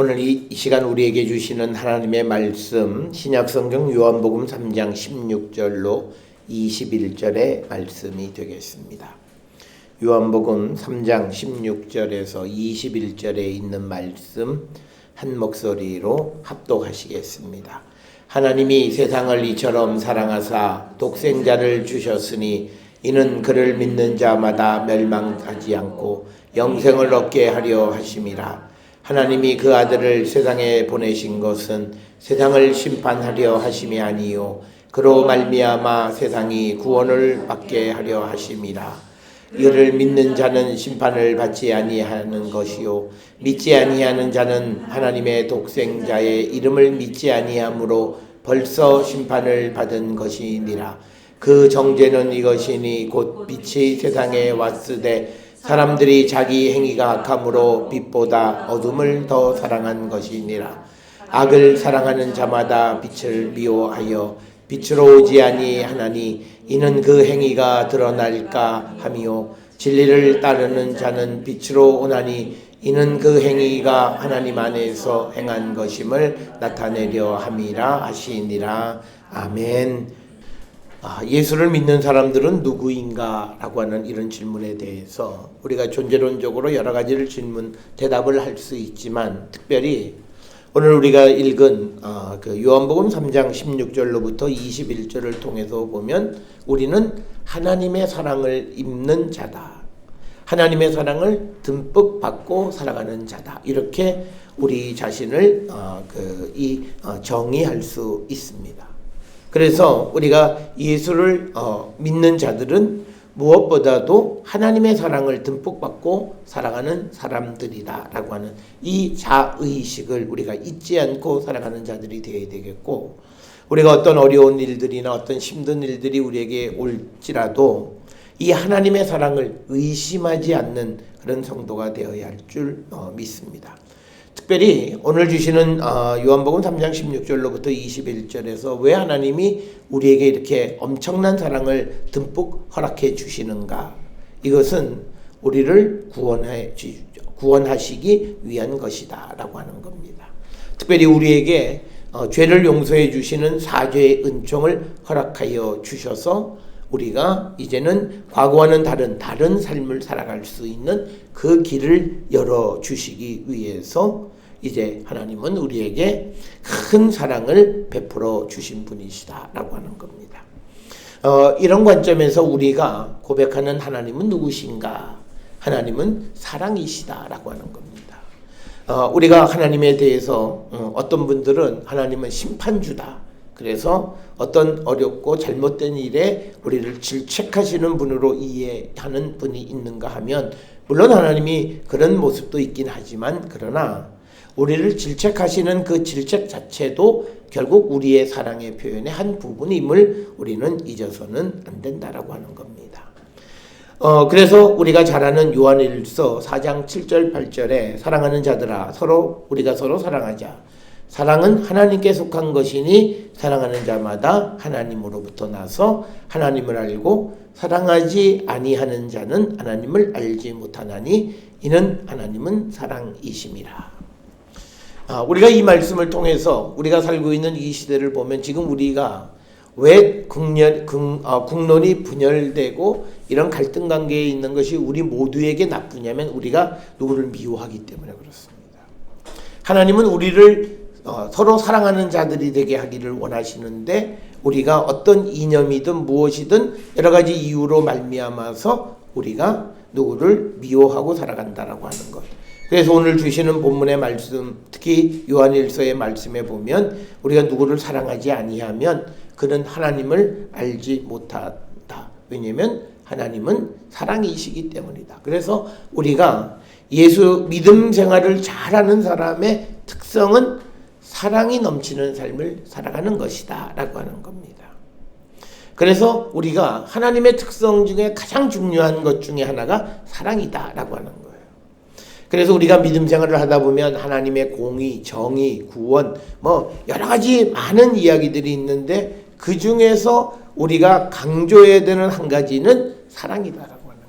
오늘 이 시간 우리에게 주시는 하나님의 말씀 신약성경 요한복음 3장 16절로 21절의 말씀이 되겠습니다. 요한복음 3장 16절에서 21절에 있는 말씀 한 목소리로 합독하시겠습니다. 하나님이 세상을 이처럼 사랑하사 독생자를 주셨으니 이는 그를 믿는 자마다 멸망하지 않고 영생을 얻게 하려 하심이라. 하나님이 그 아들을 세상에 보내신 것은 세상을 심판하려 하심이 아니요 그로 말미암아 세상이 구원을 받게 하려 하심이라. 이를 믿는 자는 심판을 받지 아니하는 것이요 믿지 아니하는 자는 하나님의 독생자의 이름을 믿지 아니하므로 벌써 심판을 받은 것이니라. 그 정죄는 이것이니 곧 빛이 세상에 왔으되 사람들이 자기 행위가 악함으로 빛보다 어둠을 더 사랑한 것이니라. 악을 사랑하는 자마다 빛을 미워하여 빛으로 오지 아니하나니 이는 그 행위가 드러날까 함이요 진리를 따르는 자는 빛으로 오나니 이는 그 행위가 하나님 안에서 행한 것임을 나타내려 함이라 하시니라. 아멘. 예수를 믿는 사람들은 누구인가? 라고 하는 이런 질문에 대해서 우리가 존재론적으로 여러 가지를 대답을 할 수 있지만 특별히 오늘 우리가 읽은 그 요한복음 3장 16절로부터 21절을 통해서 보면 우리는 하나님의 사랑을 입는 자다. 하나님의 사랑을 듬뿍 받고 살아가는 자다. 이렇게 우리 자신을 정의할 수 있습니다. 그래서 우리가 예수를 믿는 자들은 무엇보다도 하나님의 사랑을 듬뿍 받고 살아가는 사람들이다라고 하는 이 자의식을 우리가 잊지 않고 살아가는 자들이 되어야 되겠고, 우리가 어떤 어려운 일들이나 어떤 힘든 일들이 우리에게 올지라도 이 하나님의 사랑을 의심하지 않는 그런 성도가 되어야 할 줄 믿습니다. 특별히 오늘 주시는 요한복음 3장 16절로부터 21절에서 왜 하나님이 우리에게 이렇게 엄청난 사랑을 듬뿍 허락해 주시는가? 이것은 우리를 구원하시기 위한 것이다 라고 하는 겁니다. 특별히 우리에게 죄를 용서해 주시는 사죄의 은총을 허락하여 주셔서 우리가 이제는 과거와는 다른 삶을 살아갈 수 있는 그 길을 열어주시기 위해서 이제 하나님은 우리에게 큰 사랑을 베풀어 주신 분이시다라고 하는 겁니다. 이런 관점에서 우리가 고백하는 하나님은 누구신가? 하나님은 사랑이시다라고 하는 겁니다. 우리가 하나님에 대해서 어떤 분들은 하나님은 심판주다. 그래서 어떤 어렵고 잘못된 일에 우리를 질책하시는 분으로 이해하는 분이 있는가 하면, 물론 하나님이 그런 모습도 있긴 하지만 그러나 우리를 질책하시는 그 질책 자체도 결국 우리의 사랑의 표현의 한 부분임을 우리는 잊어서는 안 된다라고 하는 겁니다. 그래서 우리가 잘 아는 요한일서 4장 7절 8절에 사랑하는 자들아 우리가 서로 사랑하자. 사랑은 하나님께 속한 것이니 사랑하는 자마다 하나님으로부터 나서 하나님을 알고 사랑하지 아니하는 자는 하나님을 알지 못하나니 이는 하나님은 사랑이심이라. 우리가 이 말씀을 통해서 우리가 살고 있는 이 시대를 보면 지금 우리가 왜 국론이 분열되고 이런 갈등 관계에 있는 것이 우리 모두에게 나쁘냐면 우리가 누구를 미워하기 때문에 그렇습니다. 하나님은 우리를 서로 사랑하는 자들이 되게 하기를 원하시는데 우리가 어떤 이념이든 무엇이든 여러 가지 이유로 말미암아서 우리가 누구를 미워하고 살아간다라고 하는 것. 그래서 오늘 주시는 본문의 말씀, 특히 요한일서의 말씀에 보면 우리가 누구를 사랑하지 아니하면 그는 하나님을 알지 못한다. 왜냐하면 하나님은 사랑이시기 때문이다. 그래서 우리가 예수 믿음 생활을 잘하는 사람의 특성은 사랑이 넘치는 삶을 살아가는 것이다 라고 하는 겁니다. 그래서 우리가 하나님의 특성 중에 가장 중요한 것 중에 하나가 사랑이다 라고 하는 거예요. 그래서 우리가 믿음 생활을 하다 보면 하나님의 공의, 정의, 구원 여러 가지 많은 이야기들이 있는데 그 중에서 우리가 강조해야 되는 한 가지는 사랑이다라고 하는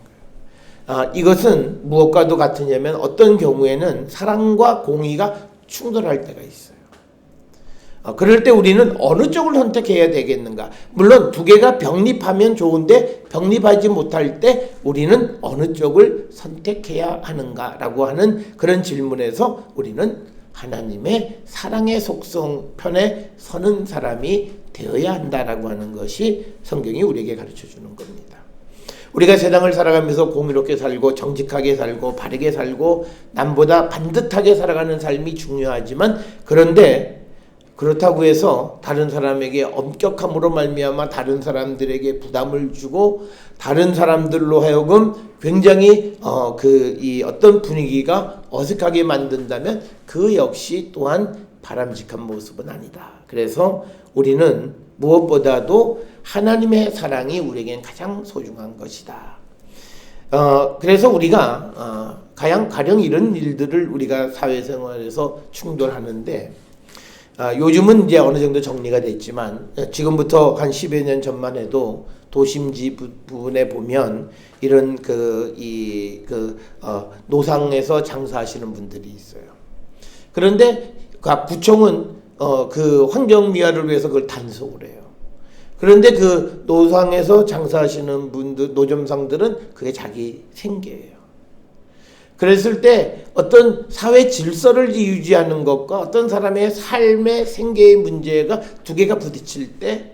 거예요. 이것은 무엇과도 같으냐면 어떤 경우에는 사랑과 공의가 충돌할 때가 있어요. 그럴 때 우리는 어느 쪽을 선택해야 되겠는가? 물론 두 개가 병립하면 좋은데 병립하지 못할 때 우리는 어느 쪽을 선택해야 하는가라고 하는 그런 질문에서 우리는 하나님의 사랑의 속성 편에 서는 사람이 되어야 한다라고 하는 것이 성경이 우리에게 가르쳐 주는 겁니다. 우리가 세상을 살아가면서 공의롭게 살고 정직하게 살고 바르게 살고 남보다 반듯하게 살아가는 삶이 중요하지만, 그런데 그렇다고 해서 다른 사람에게 엄격함으로 말미암아 다른 사람들에게 부담을 주고 다른 사람들로 하여금 굉장히 어떤 분위기가 어색하게 만든다면 그 역시 또한 바람직한 모습은 아니다. 그래서 우리는 무엇보다도 하나님의 사랑이 우리에겐 가장 소중한 것이다. 그래서 우리가 가령 이런 일들을 우리가 사회생활에서 충돌하는데, 요즘은 이제 어느 정도 정리가 됐지만 지금부터 한 10여 년 전만 해도 도심지 부분에 보면 이런 노상에서 장사하시는 분들이 있어요. 그런데 구청은 그 환경미화를 위해서 그걸 단속을 해요. 그런데 그 노상에서 장사하시는 분들, 노점상들은 그게 자기 생계예요. 그랬을 때 어떤 사회 질서를 유지하는 것과 어떤 사람의 삶의 생계의 문제가 두 개가 부딪힐 때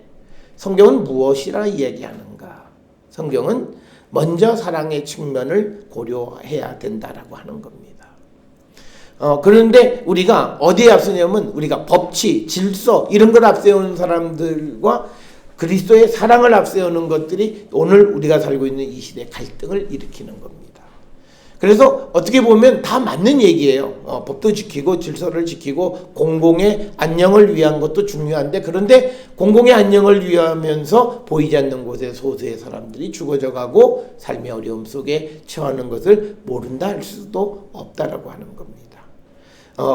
성경은 무엇이라 이야기하는가? 성경은 먼저 사랑의 측면을 고려해야 된다라고 하는 겁니다. 그런데 우리가 어디에 앞서냐면 우리가 법치, 질서 이런 걸 앞세우는 사람들과 그리스도의 사랑을 앞세우는 것들이 오늘 우리가 살고 있는 이 시대의 갈등을 일으키는 겁니다. 그래서 어떻게 보면 다 맞는 얘기예요. 법도 지키고 질서를 지키고 공공의 안녕을 위한 것도 중요한데, 그런데 공공의 안녕을 위하면서 보이지 않는 곳에 소수의 사람들이 죽어져 가고 삶의 어려움 속에 처하는 것을 모른다 할 수도 없다라고 하는 겁니다.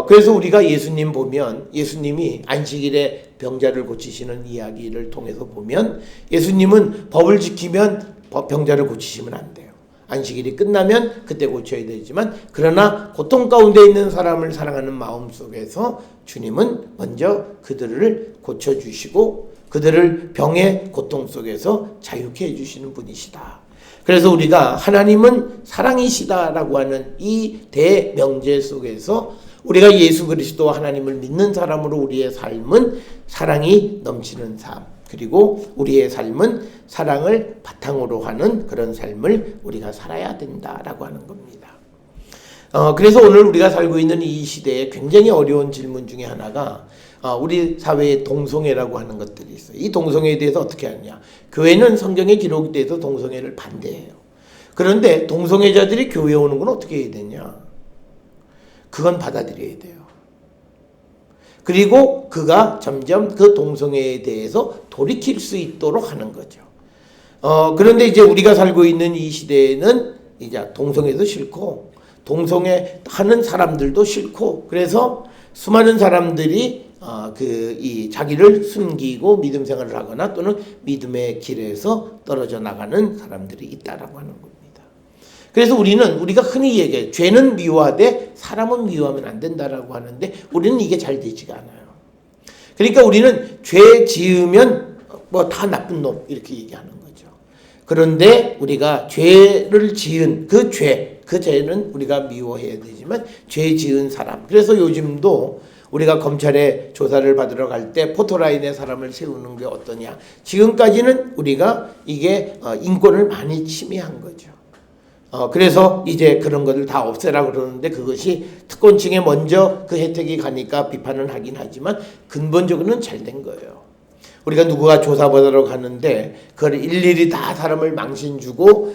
그래서 우리가 예수님 보면 예수님이 안식일에 병자를 고치시는 이야기를 통해서 보면 예수님은 법을 지키면 병자를 고치시면 안 돼요. 안식일이 끝나면 그때 고쳐야 되지만, 그러나 고통 가운데 있는 사람을 사랑하는 마음 속에서 주님은 먼저 그들을 고쳐주시고 그들을 병의 고통 속에서 자유케 해주시는 분이시다. 그래서 우리가 하나님은 사랑이시다라고 하는 이 대명제 속에서 우리가 예수 그리스도 하나님을 믿는 사람으로 우리의 삶은 사랑이 넘치는 삶, 그리고 우리의 삶은 사랑을 바탕으로 하는 그런 삶을 우리가 살아야 된다라고 하는 겁니다. 그래서 오늘 우리가 살고 있는 이 시대에 굉장히 어려운 질문 중에 하나가 우리 사회의 동성애라고 하는 것들이 있어요. 이 동성애에 대해서 어떻게 하느냐. 교회는 성경에 기록돼서 동성애를 반대해요. 그런데 동성애자들이 교회에 오는 건 어떻게 해야 되냐. 그건 받아들여야 돼요. 그리고 그가 점점 그 동성애에 대해서 돌이킬 수 있도록 하는 거죠. 그런데 이제 우리가 살고 있는 이 시대에는 이제 동성애도 싫고 동성애 하는 사람들도 싫고, 그래서 수많은 사람들이 이 자기를 숨기고 믿음 생활을 하거나 또는 믿음의 길에서 떨어져 나가는 사람들이 있다라고 하는 겁니다. 그래서 우리가 흔히 얘기해 죄는 미워하되 사람은 미워하면 안 된다라고 하는데 우리는 이게 잘 되지가 않아요. 그러니까 우리는 죄 지으면 뭐 다 나쁜 놈 이렇게 얘기하는 거죠. 그런데 우리가 죄를 지은 그 죄는 우리가 미워해야 되지만 죄 지은 사람, 그래서 요즘도 우리가 검찰에 조사를 받으러 갈 때 포토라인에 사람을 세우는 게 어떠냐. 지금까지는 우리가 이게 인권을 많이 침해한 거죠. 그래서 이제 그런 것을 다 없애라 그러는데 그것이 특권층에 먼저 그 혜택이 가니까 비판은 하긴 하지만 근본적으로는 잘 된 거예요. 우리가 누구가 조사받으러 가는데 그걸 일일이 다 사람을 망신 주고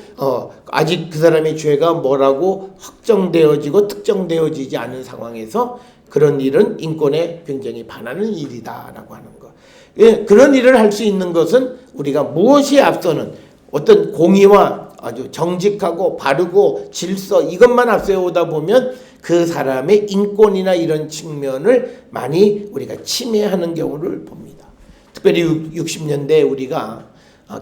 아직 그 사람의 죄가 뭐라고 확정되어지고 특정되어지지 않은 상황에서 그런 일은 인권에 굉장히 반하는 일이다라고 하는 거. 예, 그런 일을 할 수 있는 것은 우리가 무엇이 앞서는 어떤 공의와 아주 정직하고 바르고 질서 이것만 앞세우다 보면 그 사람의 인권이나 이런 측면을 많이 우리가 침해하는 경우를 봅니다. 특별히 60년대에 우리가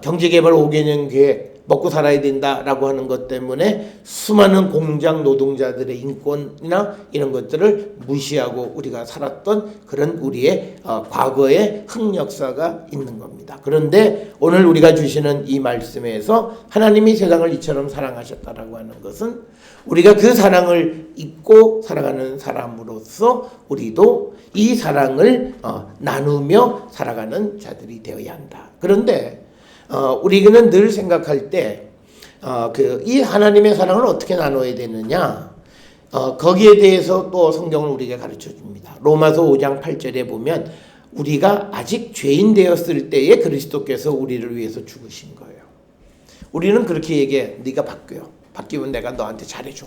경제개발 5개년 계획 먹고 살아야 된다라고 하는 것 때문에 수많은 공장 노동자들의 인권이나 이런 것들을 무시하고 우리가 살았던 그런 우리의 과거의 흑역사가 있는 겁니다. 그런데 오늘 우리가 주시는 이 말씀에서 하나님이 세상을 이처럼 사랑하셨다라고 하는 것은 우리가 그 사랑을 잊고 살아가는 사람으로서 우리도 이 사랑을 나누며 살아가는 자들이 되어야 한다. 그런데 우리는 늘 생각할 때 이 하나님의 사랑을 어떻게 나눠야 되느냐, 거기에 대해서 또 성경을 우리에게 가르쳐 줍니다. 로마서 5장 8절에 보면 우리가 아직 죄인 되었을 때에 그리스도께서 우리를 위해서 죽으신 거예요. 우리는 그렇게 얘기해. 네가 바뀌면 내가 너한테 잘해줘.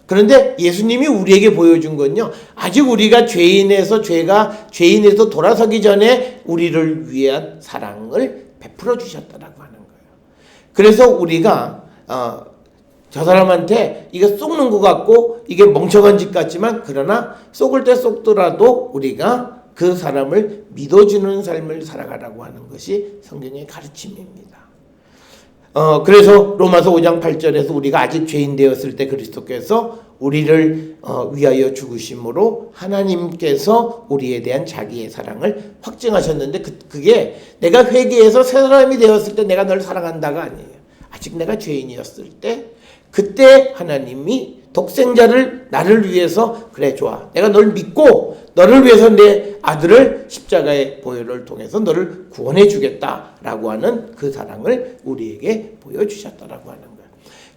그런데 예수님이 우리에게 보여준 건요, 아직 우리가 죄인에서 돌아서기 전에 우리를 위한 사랑을 베풀어 주셨다라고 하는 거예요. 그래서 우리가 저 사람한테 이게 속는 것 같고 이게 멍청한 짓 같지만, 그러나 속을 때 속더라도 우리가 그 사람을 믿어주는 삶을 살아가라고 하는 것이 성경의 가르침입니다. 그래서 로마서 5장 8절에서 우리가 아직 죄인 되었을 때 그리스도께서 우리를 위하여 죽으심으로 하나님께서 우리에 대한 자기의 사랑을 확증하셨는데, 그게 내가 회개해서 새 사람이 되었을 때 내가 널 사랑한다가 아니에요. 아직 내가 죄인이었을 때, 그때 하나님이 독생자를 나를 위해서, 그래 좋아, 내가 널 믿고 너를 위해서 내 아들을 십자가의 보혈을 통해서 너를 구원해 주겠다라고 하는 그 사랑을 우리에게 보여주셨다라고 하는 거예요.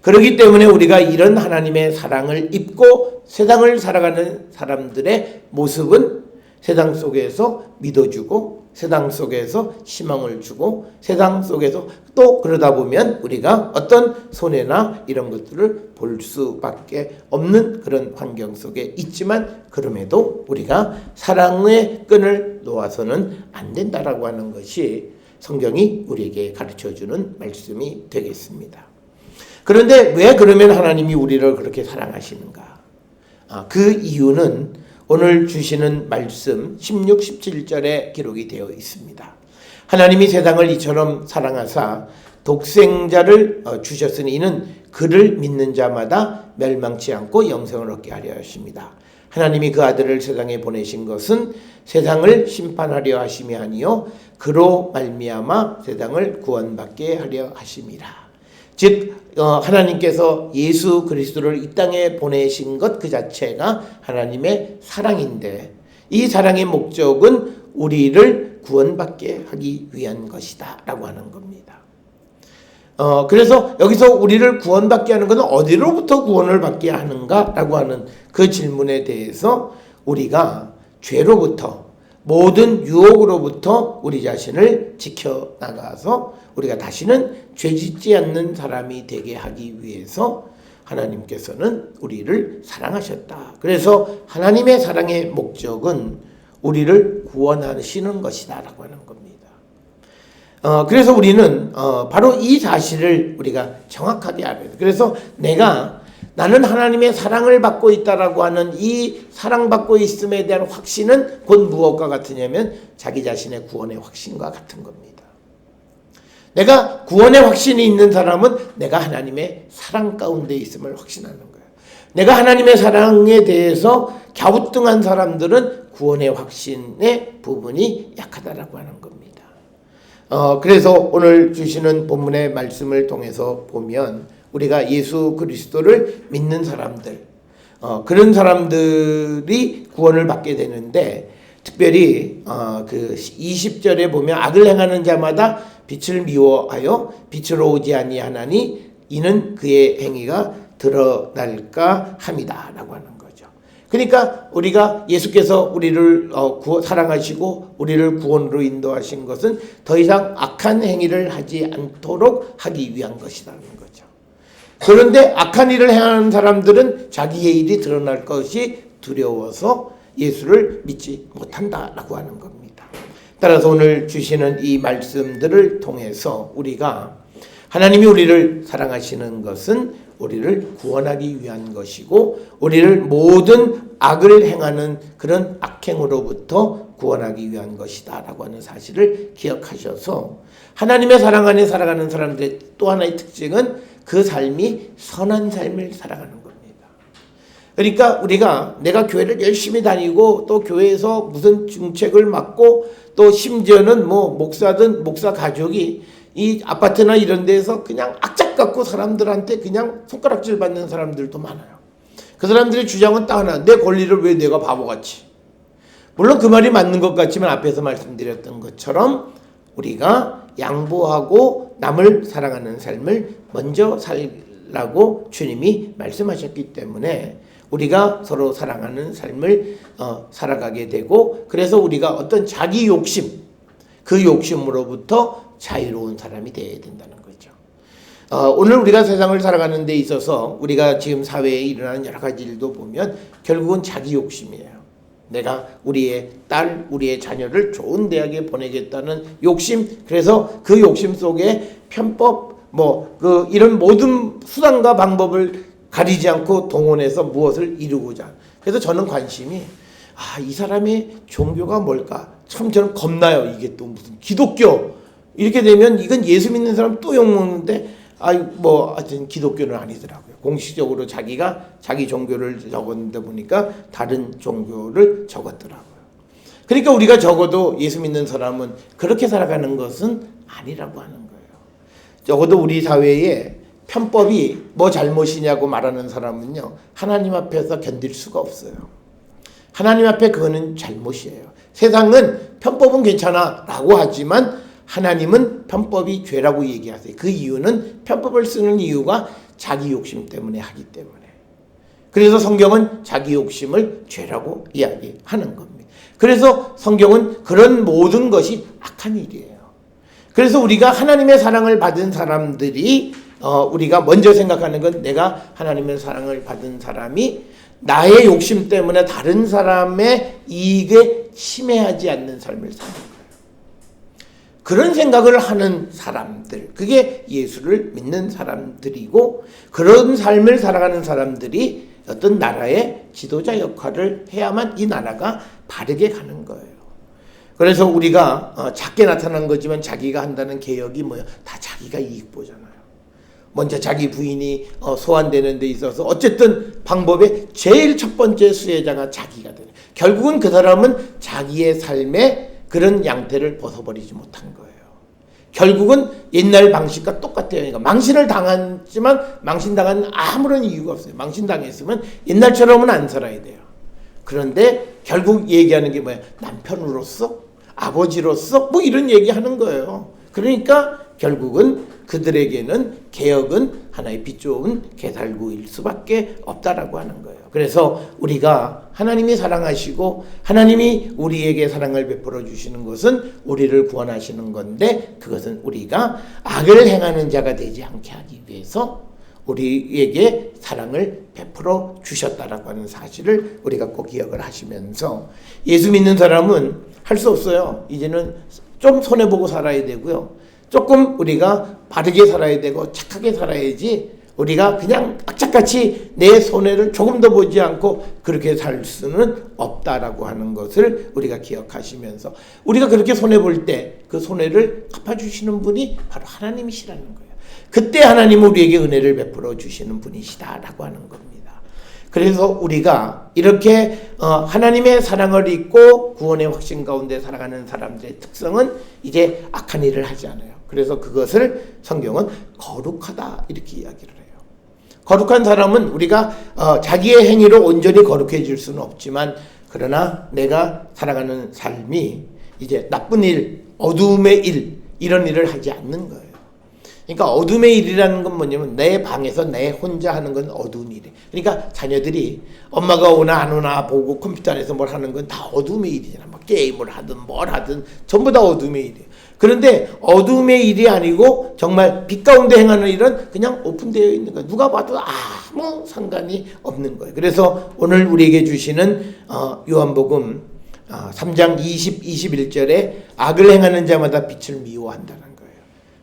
그렇기 때문에 우리가 이런 하나님의 사랑을 입고 세상을 살아가는 사람들의 모습은 세상 속에서 믿어주고, 세상 속에서 희망을 주고, 세상 속에서 또 그러다 보면 우리가 어떤 손해나 이런 것들을 볼 수밖에 없는 그런 환경 속에 있지만, 그럼에도 우리가 사랑의 끈을 놓아서는 안 된다라고 하는 것이 성경이 우리에게 가르쳐주는 말씀이 되겠습니다. 그런데 왜 그러면 하나님이 우리를 그렇게 사랑하시는가? 그 이유는 오늘 주시는 말씀 16, 17절에 기록이 되어 있습니다. 하나님이 세상을 이처럼 사랑하사 독생자를 주셨으니 이는 그를 믿는 자마다 멸망치 않고 영생을 얻게 하려 하십니다. 하나님이 그 아들을 세상에 보내신 것은 세상을 심판하려 하심이 아니요 그로 말미암아 세상을 구원받게 하려 하심이라. 즉 하나님께서 예수 그리스도를 이 땅에 보내신 것 그 자체가 하나님의 사랑인데, 이 사랑의 목적은 우리를 구원받게 하기 위한 것이다 라고 하는 겁니다. 그래서 여기서 우리를 구원받게 하는 것은 어디로부터 구원을 받게 하는가 라고 하는 그 질문에 대해서 우리가 죄로부터, 모든 유혹으로부터 우리 자신을 지켜나가서 우리가 다시는 죄짓지 않는 사람이 되게 하기 위해서 하나님께서는 우리를 사랑하셨다. 그래서 하나님의 사랑의 목적은 우리를 구원하시는 것이다 라고 하는 겁니다. 그래서 우리는 바로 이 사실을 우리가 정확하게 알아야 돼요. 그래서 나는 하나님의 사랑을 받고 있다라고 하는 이 사랑받고 있음에 대한 확신은 곧 무엇과 같으냐면 자기 자신의 구원의 확신과 같은 겁니다. 내가 구원의 확신이 있는 사람은 내가 하나님의 사랑 가운데 있음을 확신하는 거예요. 내가 하나님의 사랑에 대해서 갸우뚱한 사람들은 구원의 확신의 부분이 약하다라고 하는 겁니다. 그래서 오늘 주시는 본문의 말씀을 통해서 보면 우리가 예수 그리스도를 믿는 사람들, 그런 사람들이 구원을 받게 되는데, 특별히 그 20절에 보면 악을 행하는 자마다 빛을 미워하여 빛으로 오지 아니하나니 이는 그의 행위가 드러날까 함이다 라고 하는 거죠. 그러니까 우리가 예수께서 우리를 사랑하시고 우리를 구원으로 인도하신 것은 더 이상 악한 행위를 하지 않도록 하기 위한 것이라는 거죠. 그런데 악한 일을 행하는 사람들은 자기의 일이 드러날 것이 두려워서 예수를 믿지 못한다라고 하는 겁니다. 따라서 오늘 주시는 이 말씀들을 통해서 우리가 하나님이 우리를 사랑하시는 것은 우리를 구원하기 위한 것이고, 우리를 모든 악을 행하는 그런 악행으로부터 구원하기 위한 것이다 라고 하는 사실을 기억하셔서 하나님의 사랑 안에 살아가는 사람들의 또 하나의 특징은 그 삶이 선한 삶을 살아가는 겁니다. 그러니까 우리가 내가 교회를 열심히 다니고 또 교회에서 무슨 중책을 맡고 또 심지어는 뭐 목사든 목사 가족이 이 아파트나 이런 데에서 그냥 악착 갖고 사람들한테 그냥 손가락질 받는 사람들도 많아요. 그 사람들의 주장은 딱 하나, 내 권리를 왜 내가 바보같이. 물론 그 말이 맞는 것 같지만 앞에서 말씀드렸던 것처럼 우리가 양보하고 남을 사랑하는 삶을 먼저 살라고 주님이 말씀하셨기 때문에 우리가 서로 사랑하는 삶을 살아가게 되고, 그래서 우리가 어떤 자기 욕심, 그 욕심으로부터 자유로운 사람이 되어야 된다는 거죠. 오늘 우리가 세상을 살아가는 데 있어서 우리가 지금 사회에 일어나는 여러 가지 일도 보면 결국은 자기 욕심이에요. 내가 우리의 딸, 우리의 자녀를 좋은 대학에 보내겠다는 욕심, 그래서 그 욕심 속에 편법, 이런 모든 수단과 방법을 가리지 않고 동원해서 무엇을 이루고자. 그래서 저는 관심이, 이 사람의 종교가 뭘까? 참 저는 겁나요. 이게 또 무슨 기독교. 이렇게 되면 이건 예수 믿는 사람 또 욕먹는데, 하여튼 기독교는 아니더라고요. 공식적으로 자기가 자기 종교를 적었는데 보니까 다른 종교를 적었더라고요. 그러니까 우리가 적어도 예수 믿는 사람은 그렇게 살아가는 것은 아니라고 하는 거예요. 적어도 우리 사회에 편법이 뭐 잘못이냐고 말하는 사람은요, 하나님 앞에서 견딜 수가 없어요. 하나님 앞에 그거는 잘못이에요. 세상은 편법은 괜찮아 라고 하지만 하나님은 편법이 죄라고 얘기하세요. 그 이유는 편법을 쓰는 이유가 자기 욕심 때문에 하기 때문에. 그래서 성경은 자기 욕심을 죄라고 이야기하는 겁니다. 그래서 성경은 그런 모든 것이 악한 일이에요. 그래서 우리가 하나님의 사랑을 받은 사람들이 우리가 먼저 생각하는 건, 내가 하나님의 사랑을 받은 사람이 나의 욕심 때문에 다른 사람의 이익에 침해하지 않는 삶을 사는 거예요. 그런 생각을 하는 사람들, 그게 예수를 믿는 사람들이고, 그런 삶을 살아가는 사람들이 어떤 나라의 지도자 역할을 해야만 이 나라가 바르게 가는 거예요. 그래서 우리가 작게 나타난 거지만 자기가 한다는 개혁이 뭐예요? 다 자기가 이익 보잖아요. 먼저 자기 부인이 소환되는 데 있어서 어쨌든 방법의 제일 첫 번째 수혜자가 자기가 되는, 결국은 그 사람은 자기의 삶에 그런 양태를 벗어버리지 못한 거예요. 결국은 옛날 방식과 똑같아요. 그러니까 망신을 당했지만 망신당한 아무런 이유가 없어요. 망신당했으면 옛날처럼은 안 살아야 돼요. 그런데 결국 얘기하는 게 뭐야? 남편으로서? 아버지로서? 이런 얘기하는 거예요. 그러니까 결국은 그들에게는 개혁은 하나의 빛 좋은 개살구일 수밖에 없다라고 하는 거예요. 그래서 우리가 하나님이 사랑하시고 하나님이 우리에게 사랑을 베풀어 주시는 것은 우리를 구원하시는 건데, 그것은 우리가 악을 행하는 자가 되지 않게 하기 위해서 우리에게 사랑을 베풀어 주셨다라고 하는 사실을 우리가 꼭 기억을 하시면서, 예수 믿는 사람은 할 수 없어요. 이제는 좀 손해보고 살아야 되고요. 조금 우리가 바르게 살아야 되고 착하게 살아야지, 우리가 그냥 악착같이 내 손해를 조금 더 보지 않고 그렇게 살 수는 없다라고 하는 것을 우리가 기억하시면서, 우리가 그렇게 손해볼 때 그 손해를 갚아주시는 분이 바로 하나님이시라는 거예요. 그때 하나님은 우리에게 은혜를 베풀어 주시는 분이시다라고 하는 겁니다. 그래서 우리가 이렇게 하나님의 사랑을 잊고 구원의 확신 가운데 살아가는 사람들의 특성은 이제 악한 일을 하지 않아요. 그래서 그것을 성경은 거룩하다 이렇게 이야기를 해요. 거룩한 사람은 우리가 자기의 행위로 온전히 거룩해질 수는 없지만, 그러나 내가 살아가는 삶이 이제 나쁜 일, 어두움의 일, 이런 일을 하지 않는 거예요. 그러니까 어둠의 일이라는 건 뭐냐면 내 방에서 내 혼자 하는 건 어두운 일이에요. 그러니까 자녀들이 엄마가 오나 안 오나 보고 컴퓨터 안에서 뭘 하는 건 다 어둠의 일이잖아. 막 게임을 하든 뭘 하든 전부 다 어둠의 일이에요. 그런데 어둠의 일이 아니고 정말 빛 가운데 행하는 일은 그냥 오픈되어 있는 거예요. 누가 봐도 아무 상관이 없는 거예요. 그래서 오늘 우리에게 주시는 요한복음 3장 20, 21절에 악을 행하는 자마다 빛을 미워한다는 거예요.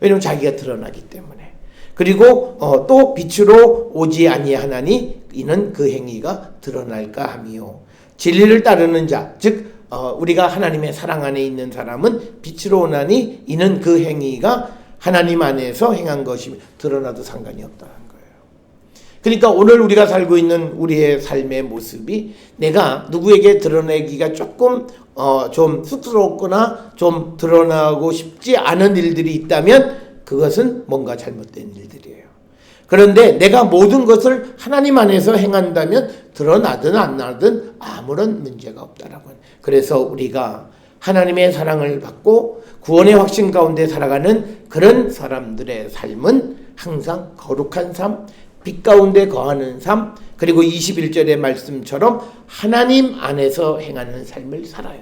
왜냐하면 자기가 드러나기 때문에. 그리고 또 빛으로 오지 아니하나니 이는 그 행위가 드러날까 하미요. 진리를 따르는 자, 즉 우리가 하나님의 사랑 안에 있는 사람은 빛으로 오나니 이는 그 행위가 하나님 안에서 행한 것이 드러나도 상관이 없다는 거예요. 그러니까 오늘 우리가 살고 있는 우리의 삶의 모습이 내가 누구에게 드러내기가 조금 좀 쑥스럽거나 좀 드러나고 싶지 않은 일들이 있다면 그것은 뭔가 잘못된 일들이에요. 그런데 내가 모든 것을 하나님 안에서 행한다면 드러나든 안 나든 아무런 문제가 없다라고. 그래서 우리가 하나님의 사랑을 받고 구원의 확신 가운데 살아가는 그런 사람들의 삶은 항상 거룩한 삶, 빛 가운데 거하는 삶, 그리고 21절의 말씀처럼 하나님 안에서 행하는 삶을 살아요.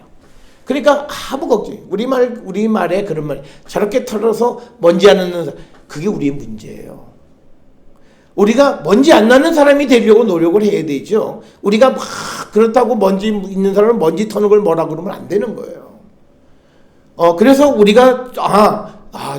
그러니까 아무 걱정, 우리말에 그런 말, 저렇게 털어서 먼지 안 나는 사람, 그게 우리의 문제예요. 우리가 먼지 안 나는 사람이 되려고 노력을 해야 되죠. 우리가 막 그렇다고 먼지 있는 사람은 먼지 터는 걸 뭐라 그러면 안 되는 거예요. 그래서 우리가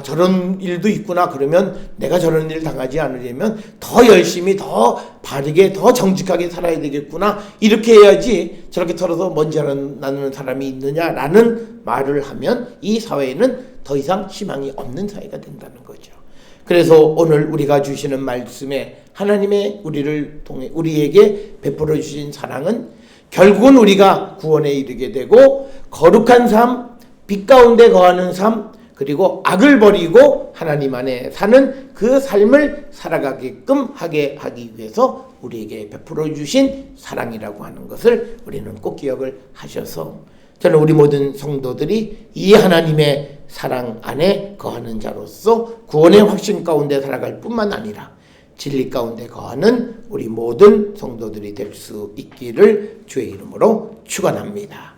저런 일도 있구나 그러면 내가 저런 일 당하지 않으려면 더 열심히 더 바르게 더 정직하게 살아야 되겠구나 이렇게 해야지 저렇게 털어서 먼지 안 나는 사람이 있느냐라는 말을 하면 이 사회는 더 이상 희망이 없는 사회가 된다는 거죠. 그래서 오늘 우리가 주시는 말씀에 하나님의 우리를 통해 우리에게 베풀어 주신 사랑은 결국은 우리가 구원에 이르게 되고 거룩한 삶, 빛 가운데 거하는 삶, 그리고 악을 버리고 하나님 안에 사는 그 삶을 살아가게끔 하게 하기 위해서 우리에게 베풀어 주신 사랑이라고 하는 것을 우리는 꼭 기억을 하셔서 저는 우리 모든 성도들이 이 하나님의 사랑 안에 거하는 자로서 구원의 확신 가운데 살아갈 뿐만 아니라 진리 가운데 거하는 우리 모든 성도들이 될 수 있기를 주의 이름으로 축원합니다.